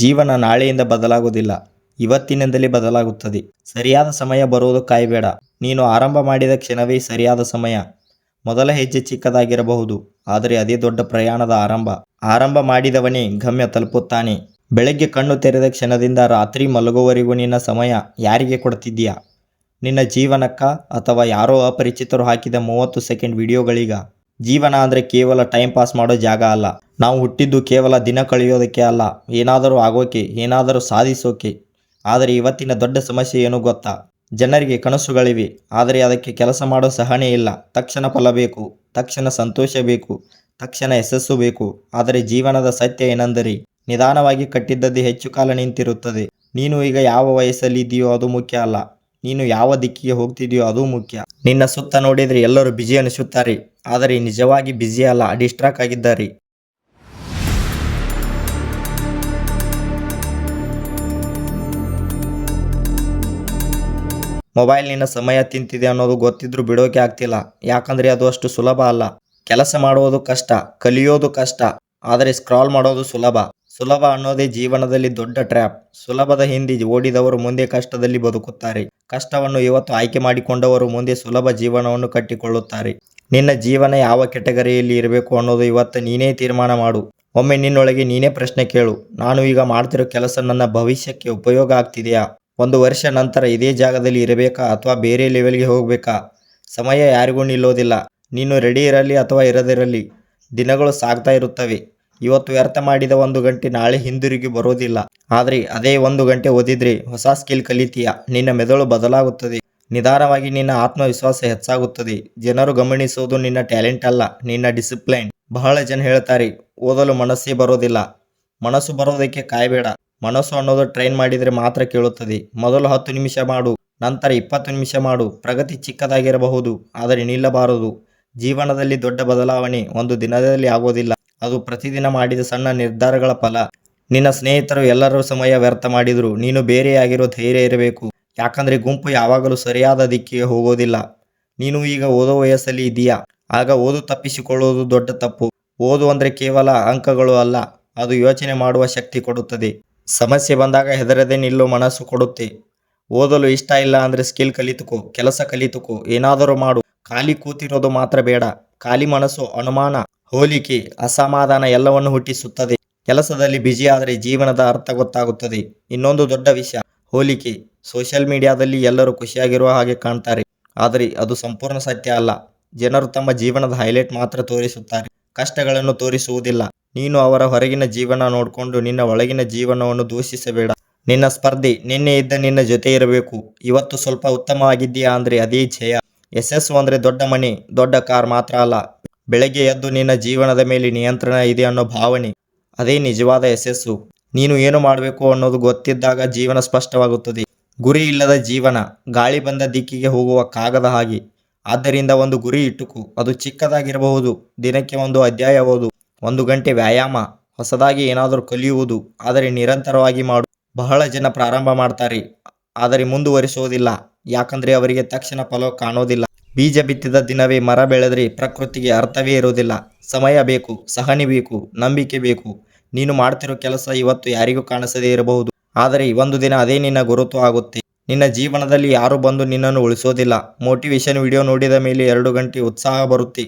ಜೀವನ ನಾಳೆಯಿಂದ ಬದಲಾಗುವುದಿಲ್ಲ, ಇವತ್ತಿನಿಂದಲೇ ಬದಲಾಗುತ್ತದೆ. ಸರಿಯಾದ ಸಮಯ ಬರುವುದು ಕಾಯಬೇಡ. ನೀನು ಆರಂಭ ಮಾಡಿದ ಕ್ಷಣವೇ ಸರಿಯಾದ ಸಮಯ. ಮೊದಲ ಹೆಜ್ಜೆ ಚಿಕ್ಕದಾಗಿರಬಹುದು, ಆದರೆ ಅದೇ ದೊಡ್ಡ ಪ್ರಯಾಣದ ಆರಂಭ. ಆರಂಭ ಮಾಡಿದವನೇ ಗಮ್ಯ ತಲುಪುತ್ತಾನೆ. ಬೆಳಗ್ಗೆ ಕಣ್ಣು ತೆರೆದ ಕ್ಷಣದಿಂದ ರಾತ್ರಿ ಮಲಗುವವರೆಗೂ ನಿನ್ನ ಸಮಯ ಯಾರಿಗೆ ಕೊಡ್ತಿದ್ದೀಯಾ? ನಿನ್ನ ಜೀವನಕ್ಕ, ಅಥವಾ ಯಾರೋ ಅಪರಿಚಿತರು ಹಾಕಿದ 30 ಸೆಕೆಂಡ್ ವಿಡಿಯೋಗಳಿಗ? ಜೀವನ ಅಂದರೆ ಕೇವಲ ಟೈಮ್ ಪಾಸ್ ಮಾಡೋ ಜಾಗ ಅಲ್ಲ. ನಾವು ಹುಟ್ಟಿದ್ದು ಕೇವಲ ದಿನ ಕಳೆಯೋದಕ್ಕೆ ಅಲ್ಲ, ಏನಾದರೂ ಆಗೋಕೆ, ಏನಾದರೂ ಸಾಧಿಸೋಕೆ. ಆದರೆ ಇವತ್ತಿನ ದೊಡ್ಡ ಸಮಸ್ಯೆ ಏನು ಗೊತ್ತಾ? ಜನರಿಗೆ ಕನಸುಗಳಿವೆ, ಆದರೆ ಅದಕ್ಕೆ ಕೆಲಸ ಮಾಡೋ ಸಹನೆ ಇಲ್ಲ. ತಕ್ಷಣ ಫಲ ಬೇಕು, ತಕ್ಷಣ ಸಂತೋಷ ಬೇಕು, ತಕ್ಷಣ ಯಶಸ್ಸು ಬೇಕು. ಆದರೆ ಜೀವನದ ಸತ್ಯ ಏನೆಂದರೆ, ನಿಧಾನವಾಗಿ ಕಟ್ಟಿದ್ದದ್ದು ಹೆಚ್ಚು ಕಾಲ ನಿಂತಿರುತ್ತದೆ. ನೀನು ಈಗ ಯಾವ ವಯಸ್ಸಲ್ಲಿ ಇದೆಯೋ ಅದು ಮುಖ್ಯ ಅಲ್ಲ, ನೀನು ಯಾವ ದಿಕ್ಕಿಗೆ ಹೋಗ್ತಿದೆಯೋ ಅದು ಮುಖ್ಯ. ನಿನ್ನ ಸುತ್ತ ನೋಡಿದರೆ ಎಲ್ಲರೂ ಬ್ಯುಸಿ ಅನಿಸುತ್ತಾರೆ, ಆದರೆ ನಿಜವಾಗಿ ಬ್ಯುಸಿ ಅಲ್ಲ, ಡಿಸ್ಟ್ರಾಕ್ಟ್ ಆಗಿದ್ದಾರೆ. ಮೊಬೈಲ್ ನಿನ್ನ ಸಮಯ ತಿಂತಿದೆ ಅನ್ನೋದು ಗೊತ್ತಿದ್ರೂ ಬಿಡೋಕೆ ಆಗ್ತಿಲ್ಲ. ಯಾಕಂದರೆ ಅದು ಅಷ್ಟು ಸುಲಭ ಅಲ್ಲ. ಕೆಲಸ ಮಾಡುವುದು ಕಷ್ಟ, ಕಲಿಯೋದು ಕಷ್ಟ, ಆದರೆ ಸ್ಕ್ರಾಲ್ ಮಾಡೋದು ಸುಲಭ. ಸುಲಭ ಅನ್ನೋದೇ ಜೀವನದಲ್ಲಿ ದೊಡ್ಡ ಟ್ರ್ಯಾಪ್. ಸುಲಭದ ಹಿಂದೆ ಓಡಿದವರು ಮುಂದೆ ಕಷ್ಟದಲ್ಲಿ ಬದುಕುತ್ತಾರೆ. ಕಷ್ಟವನ್ನು ಇವತ್ತು ಆಯ್ಕೆ ಮಾಡಿಕೊಂಡವರು ಮುಂದೆ ಸುಲಭ ಜೀವನವನ್ನು ಕಟ್ಟಿಕೊಳ್ಳುತ್ತಾರೆ. ನಿನ್ನ ಜೀವನ ಯಾವ ಕೆಟಗರಿಯಲ್ಲಿ ಇರಬೇಕು ಅನ್ನೋದು ಇವತ್ತು ನೀನೇ ತೀರ್ಮಾನ ಮಾಡು. ಒಮ್ಮೆ ನಿನ್ನೊಳಗೆ ನೀನೇ ಪ್ರಶ್ನೆ ಕೇಳು, ನಾನು ಈಗ ಮಾಡ್ತಿರೋ ಕೆಲಸ ನನ್ನ ಭವಿಷ್ಯಕ್ಕೆ ಉಪಯೋಗ ಆಗ್ತಿದೆಯಾ? 1 ವರ್ಷ ನಂತರ ಇದೇ ಜಾಗದಲ್ಲಿ ಇರಬೇಕಾ ಅಥವಾ ಬೇರೆ ಲೆವೆಲ್ಗೆ ಹೋಗಬೇಕಾ? ಸಮಯ ಯಾರಿಗೂ ನಿಲ್ಲೋದಿಲ್ಲ. ನೀನು ರೆಡಿ ಇರಲಿ ಅಥವಾ ಇರದಿರಲಿ, ದಿನಗಳು ಸಾಗ್ತಾ ಇರುತ್ತವೆ. ಇವತ್ತು ವ್ಯರ್ಥ ಮಾಡಿದ 1 ಗಂಟೆ ನಾಳೆ ಹಿಂದಿರುಗಿ ಬರೋದಿಲ್ಲ. ಆದರೆ ಅದೇ 1 ಗಂಟೆ ಓದಿದ್ರೆ ಹೊಸ ಸ್ಕಿಲ್ ಕಲಿತೀಯ. ನಿನ್ನ ಮೆದುಳು ಬದಲಾಗುತ್ತದೆ. ನಿಧಾನವಾಗಿ ನಿನ್ನ ಆತ್ಮವಿಶ್ವಾಸ ಹೆಚ್ಚಾಗುತ್ತದೆ. ಜನರು ಗಮನಿಸೋದು ನಿನ್ನ ಟ್ಯಾಲೆಂಟ್ ಅಲ್ಲ, ನಿನ್ನ ಡಿಸಿಪ್ಲೈನ್. ಬಹಳ ಜನ ಹೇಳ್ತಾರೆ, ಓದಲು ಮನಸ್ಸೇ ಬರೋದಿಲ್ಲ. ಮನಸ್ಸು ಬರೋದಕ್ಕೆ ಕಾಯಬೇಡ. ಮನಸ್ಸು ಅನ್ನೋದು ಟ್ರೈನ್ ಮಾಡಿದರೆ ಮಾತ್ರ ಕೇಳುತ್ತದೆ. ಮೊದಲು 10 ನಿಮಿಷ ಮಾಡು, ನಂತರ 20 ನಿಮಿಷ ಮಾಡು. ಪ್ರಗತಿ ಚಿಕ್ಕದಾಗಿರಬಹುದು, ಆದರೆ ನಿಲ್ಲಬಾರದು. ಜೀವನದಲ್ಲಿ ದೊಡ್ಡ ಬದಲಾವಣೆ ಒಂದು ದಿನದಲ್ಲಿ ಆಗೋದಿಲ್ಲ, ಅದು ಪ್ರತಿದಿನ ಮಾಡಿದ ಸಣ್ಣ ನಿರ್ಧಾರಗಳ ಫಲ. ನಿನ್ನ ಸ್ನೇಹಿತರು ಎಲ್ಲರೂ ಸಮಯ ವ್ಯರ್ಥ ಮಾಡಿದ್ರು, ನೀನು ಬೇರೆಯಾಗಿರೋ ಧೈರ್ಯ ಇರಬೇಕು. ಯಾಕಂದರೆ ಗುಂಪು ಯಾವಾಗಲೂ ಸರಿಯಾದ ದಿಕ್ಕಿಗೆ ಹೋಗೋದಿಲ್ಲ. ನೀನು ಈಗ ಓದೋ ವಯಸ್ಸಲ್ಲಿ ಇದೀಯಾ, ಆಗ ಓದು ತಪ್ಪಿಸಿಕೊಳ್ಳುವುದು ದೊಡ್ಡ ತಪ್ಪು. ಓದು ಅಂದರೆ ಕೇವಲ ಅಂಕಗಳು ಅಲ್ಲ, ಅದು ಯೋಚನೆ ಮಾಡುವ ಶಕ್ತಿ ಕೊಡುತ್ತದೆ. ಸಮಸ್ಯೆ ಬಂದಾಗ ಹೆದರದೆ ನಿಲ್ಲೋ ಮನಸ್ಸು ಕೊಡುತ್ತೆ. ಓದಲು ಇಷ್ಟ ಇಲ್ಲ ಅಂದರೆ ಸ್ಕಿಲ್ ಕಲಿತುಕೋ, ಕೆಲಸ ಕಲಿತುಕೋ, ಏನಾದರೂ ಮಾಡು. ಖಾಲಿ ಕೂತಿರೋದು ಮಾತ್ರ ಬೇಡ. ಖಾಲಿ ಮನಸ್ಸು ಅನುಮಾನ, ಹೋಲಿಕೆ, ಅಸಮಾಧಾನ ಎಲ್ಲವನ್ನು ಹುಟ್ಟಿಸುತ್ತದೆ. ಕೆಲಸದಲ್ಲಿ ಬ್ಯುಸಿ ಆದರೆ ಜೀವನದ ಅರ್ಥ ಗೊತ್ತಾಗುತ್ತದೆ. ಇನ್ನೊಂದು ದೊಡ್ಡ ವಿಷಯ, ಹೋಲಿಕೆ. ಸೋಷಿಯಲ್ ಮೀಡಿಯಾದಲ್ಲಿ ಎಲ್ಲರೂ ಖುಷಿಯಾಗಿರುವ ಹಾಗೆ ಕಾಣ್ತಾರೆ, ಆದರೆ ಅದು ಸಂಪೂರ್ಣ ಸತ್ಯ ಅಲ್ಲ. ಜನರು ತಮ್ಮ ಜೀವನದ ಹೈಲೈಟ್ ಮಾತ್ರ ತೋರಿಸುತ್ತಾರೆ, ಕಷ್ಟಗಳನ್ನು ತೋರಿಸುವುದಿಲ್ಲ. ನೀನು ಅವರ ಹೊರಗಿನ ಜೀವನ ನೋಡಿಕೊಂಡು ನಿನ್ನ ಒಳಗಿನ ಜೀವನವನ್ನು ದೂಷಿಸಬೇಡ. ನಿನ್ನ ಸ್ಪರ್ಧೆ ನಿನ್ನೆ ಇದ್ದ ನಿನ್ನ ಜೊತೆ ಇರಬೇಕು. ಇವತ್ತು ಸ್ವಲ್ಪ ಉತ್ತಮವಾಗಿದ್ದೀಯಾ ಅಂದರೆ ಅದೇ ಜಯ. ಯಶಸ್ಸು ಅಂದರೆ ದೊಡ್ಡ ಮನೆ, ದೊಡ್ಡ ಕಾರ್ ಮಾತ್ರ ಅಲ್ಲ. ಬೆಳಗ್ಗೆ ಎದ್ದು ನಿನ್ನ ಜೀವನದ ಮೇಲೆ ನಿಯಂತ್ರಣ ಇದೆ ಅನ್ನೋ ಭಾವನೆ, ಅದೇ ನಿಜವಾದ ಯಶಸ್ಸು. ನೀನು ಏನು ಮಾಡಬೇಕು ಅನ್ನೋದು ಗೊತ್ತಿದ್ದಾಗ ಜೀವನ ಸ್ಪಷ್ಟವಾಗುತ್ತದೆ. ಗುರಿ ಇಲ್ಲದ ಜೀವನ ಗಾಳಿ ಬಂದ ದಿಕ್ಕಿಗೆ ಹೋಗುವ ಕಾಗದ ಹಾಗೆ. ಆದ್ದರಿಂದ ಒಂದು ಗುರಿ ಇಟ್ಟುಕೋ. ಅದು ಚಿಕ್ಕದಾಗಿರಬಹುದು. ದಿನಕ್ಕೆ 1 ಅಧ್ಯಾಯ ಓದು, 1 ಗಂಟೆ ವ್ಯಾಯಾಮ, ಹೊಸದಾಗಿ ಏನಾದರೂ ಕಲಿಯುವುದು, ಆದರೆ ನಿರಂತರವಾಗಿ ಮಾಡು. ಬಹಳ ಜನ ಪ್ರಾರಂಭ ಮಾಡ್ತಾರೆ, ಆದರೆ ಮುಂದುವರಿಸೋದಿಲ್ಲ. ಯಾಕಂದರೆ ಅವರಿಗೆ ತಕ್ಷಣ ಫಲ ಕಾಣೋದಿಲ್ಲ. ಬೀಜ ಬಿತ್ತಿದ ದಿನವೇ ಮರ ಬೆಳೆದರೆ ಪ್ರಕೃತಿಗೆ ಅರ್ಥವೇ ಇರೋದಿಲ್ಲ. ಸಮಯ ಬೇಕು, ಸಹನೆ ಬೇಕು, ನಂಬಿಕೆ ಬೇಕು. ನೀನು ಮಾಡ್ತಿರೋ ಕೆಲಸ ಇವತ್ತು ಯಾರಿಗೂ ಕಾಣಿಸದೇ ಇರಬಹುದು, ಆದರೆ ಒಂದು ದಿನ ಅದೇ ನಿನ್ನ ಗುರುತು ಆಗುತ್ತೆ. ನಿನ್ನ ಜೀವನದಲ್ಲಿ ಯಾರು ಬಂದು ನಿನ್ನನ್ನು ಉಳಿಸೋದಿಲ್ಲ. ಮೋಟಿವೇಶನ್ ವಿಡಿಯೋ ನೋಡಿದ ಮೇಲೆ 2 ಗಂಟೆ ಉತ್ಸಾಹ ಬರುತ್ತೆ,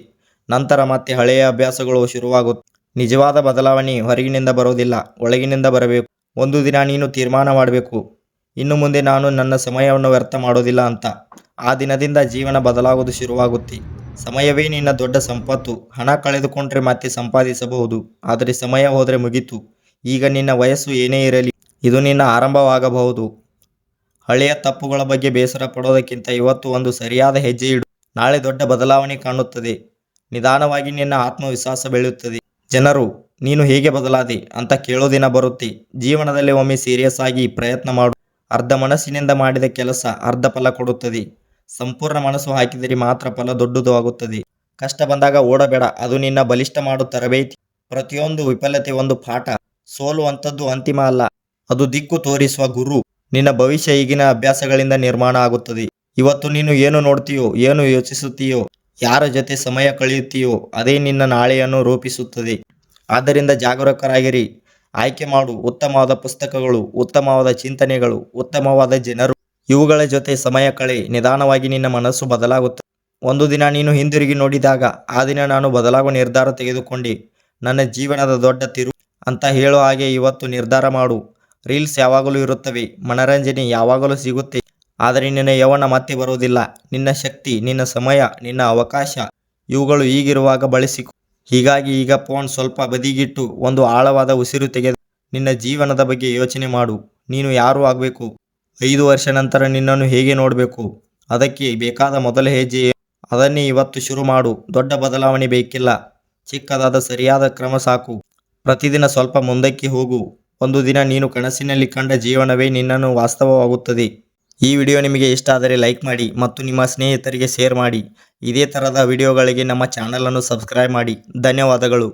ನಂತರ ಮತ್ತೆ ಹಳೆಯ ಅಭ್ಯಾಸಗಳು ಶುರುವಾಗುತ್ತೆ. ನಿಜವಾದ ಬದಲಾವಣೆ ಹೊರಗಿನಿಂದ ಬರೋದಿಲ್ಲ, ಒಳಗಿನಿಂದ ಬರಬೇಕು. ಒಂದು ದಿನ ನೀನು ತೀರ್ಮಾನ ಮಾಡಬೇಕು, ಇನ್ನು ಮುಂದೆ ನಾನು ನನ್ನ ಸಮಯವನ್ನು ವ್ಯರ್ಥ ಮಾಡೋದಿಲ್ಲ ಅಂತ. ಆ ದಿನದಿಂದ ಜೀವನ ಬದಲಾಗೋದು ಶುರುವಾಗುತ್ತೆ. ಸಮಯವೇ ನಿನ್ನ ದೊಡ್ಡ ಸಂಪತ್ತು. ಹಣ ಕಳೆದುಕೊಂಡ್ರೆ ಮತ್ತೆ ಸಂಪಾದಿಸಬಹುದು, ಆದರೆ ಸಮಯ ಹೋದರೆ ಮುಗೀತು. ಈಗ ನಿನ್ನ ವಯಸ್ಸು ಏನೇ ಇರಲಿ, ಇದು ನಿನ್ನ ಆರಂಭವಾಗಬಹುದು. ಹಳೆಯ ತಪ್ಪುಗಳ ಬಗ್ಗೆ ಬೇಸರ ಪಡೋದಕ್ಕಿಂತ ಇವತ್ತು ಒಂದು ಸರಿಯಾದ ಹೆಜ್ಜೆ ಇಡು. ನಾಳೆ ದೊಡ್ಡ ಬದಲಾವಣೆ ಕಾಣುತ್ತದೆ. ನಿಧಾನವಾಗಿ ನಿನ್ನ ಆತ್ಮವಿಶ್ವಾಸ ಬೆಳೆಯುತ್ತದೆ. ಜನರು ನೀನು ಹೇಗೆ ಬದಲಾದೆ ಅಂತ ಕೇಳೋ ದಿನ ಬರುತ್ತೆ. ಜೀವನದಲ್ಲಿ ಒಮ್ಮೆ ಸೀರಿಯಸ್ ಆಗಿ ಪ್ರಯತ್ನ ಮಾಡು. ಅರ್ಧ ಮನಸ್ಸಿನಿಂದ ಮಾಡಿದ ಕೆಲಸ ಅರ್ಧ ಫಲ ಕೊಡುತ್ತದೆ. ಸಂಪೂರ್ಣ ಮನಸ್ಸು ಹಾಕಿದರೆ ಮಾತ್ರ ಫಲ ದೊಡ್ಡದು ಆಗುತ್ತದೆ. ಕಷ್ಟ ಬಂದಾಗ ಓಡಬೇಡ, ಅದು ನಿನ್ನ ಬಲಿಷ್ಠ ಮಾಡು ತರಬೇತಿ. ಪ್ರತಿಯೊಂದು ವಿಫಲತೆ ಒಂದು ಪಾಠ. ಸೋಲುವಂಥದ್ದು ಅಂತಿಮ ಅಲ್ಲ, ಅದು ದಿಕ್ಕು ತೋರಿಸುವ ಗುರು. ನಿನ್ನ ಭವಿಷ್ಯ ಈಗಿನ ಅಭ್ಯಾಸಗಳಿಂದ ನಿರ್ಮಾಣ ಆಗುತ್ತದೆ. ಇವತ್ತು ನೀನು ಏನು ನೋಡ್ತೀಯೋ, ಏನು ಯೋಚಿಸುತ್ತೀಯೋ, ಯಾರ ಜೊತೆ ಸಮಯ ಕಳೆಯುತ್ತೀಯೋ, ಅದೇ ನಿನ್ನ ನಾಳೆಯನ್ನು ರೂಪಿಸುತ್ತದೆ. ಆದ್ದರಿಂದ ಜಾಗರೂಕರಾಗಿರಿ. ಆಯ್ಕೆ ಮಾಡು. ಉತ್ತಮವಾದ ಪುಸ್ತಕಗಳು, ಉತ್ತಮವಾದ ಚಿಂತನೆಗಳು, ಉತ್ತಮವಾದ ಜನರು, ಇವುಗಳ ಜೊತೆ ಸಮಯ ಕಳೆ. ನಿಧಾನವಾಗಿ ನಿನ್ನ ಮನಸ್ಸು ಬದಲಾಗುತ್ತದೆ. ಒಂದು ದಿನ ನೀನು ಹಿಂದಿರುಗಿ ನೋಡಿದಾಗ, ಆ ದಿನ ನಾನು ಬದಲಾಗುವ ನಿರ್ಧಾರ ತೆಗೆದುಕೊಂಡೆ, ನನ್ನ ಜೀವನದ ದೊಡ್ಡ ತಿರುವು ಅಂತ ಹೇಳೋ ಹಾಗೆ ಇವತ್ತು ನಿರ್ಧಾರ ಮಾಡು. ರೀಲ್ಸ್ ಯಾವಾಗಲೂ ಇರುತ್ತವೆ, ಮನರಂಜನೆ ಯಾವಾಗಲೂ ಸಿಗುತ್ತೆ, ಆದರೆ ನಿನ್ನ ಯೌವನ ಮತ್ತೆ ಬರೋದಿಲ್ಲ. ನಿನ್ನ ಶಕ್ತಿ, ನಿನ್ನ ಸಮಯ, ನಿನ್ನ ಅವಕಾಶ ಇವುಗಳು ಈಗಿರುವಾಗ ಬಳಸಿಕೊ. ಹೀಗಾಗಿ ಈಗ ಫೋನ್ ಸ್ವಲ್ಪ ಬದಿಗಿಟ್ಟು ಒಂದು ಆಳವಾದ ಉಸಿರು ತೆಗೆದು ನಿನ್ನ ಜೀವನದ ಬಗ್ಗೆ ಯೋಚನೆ ಮಾಡು. ನೀನು ಯಾರು ಆಗಬೇಕು? 5 ವರ್ಷ ನಂತರ ನಿನ್ನನ್ನು ಹೇಗೆ ನೋಡಬೇಕು? ಅದಕ್ಕೆ ಬೇಕಾದ ಮೊದಲ ಹೆಜ್ಜೆ ಏನು? ಅದನ್ನೇ ಇವತ್ತು ಶುರು ಮಾಡು. ದೊಡ್ಡ ಬದಲಾವಣೆ ಬೇಕಿಲ್ಲ, ಚಿಕ್ಕದಾದ ಸರಿಯಾದ ಕ್ರಮ ಸಾಕು. ಪ್ರತಿದಿನ ಸ್ವಲ್ಪ ಮುಂದಕ್ಕೆ ಹೋಗು. ಒಂದು ದಿನ ನೀನು ಕನಸಿನಲ್ಲಿ ಕಂಡ ಜೀವನವೇ ನಿನ್ನನ್ನು ವಾಸ್ತವವಾಗುತ್ತದೆ. ಈ ವಿಡಿಯೋ ನಿಮಗೆ ಇಷ್ಟ ಆದರೆ ಲೈಕ್ ಮಾಡಿ ಮತ್ತು ನಿಮ್ಮ ಸ್ನೇಹಿತರಿಗೆ ಶೇರ್ ಮಾಡಿ. ಇದೇ ಥರದ ವಿಡಿಯೋಗಳಿಗೆ ನಮ್ಮ ಚಾನಲನ್ನು ಸಬ್ಸ್ಕ್ರೈಬ್ ಮಾಡಿ. ಧನ್ಯವಾದಗಳು.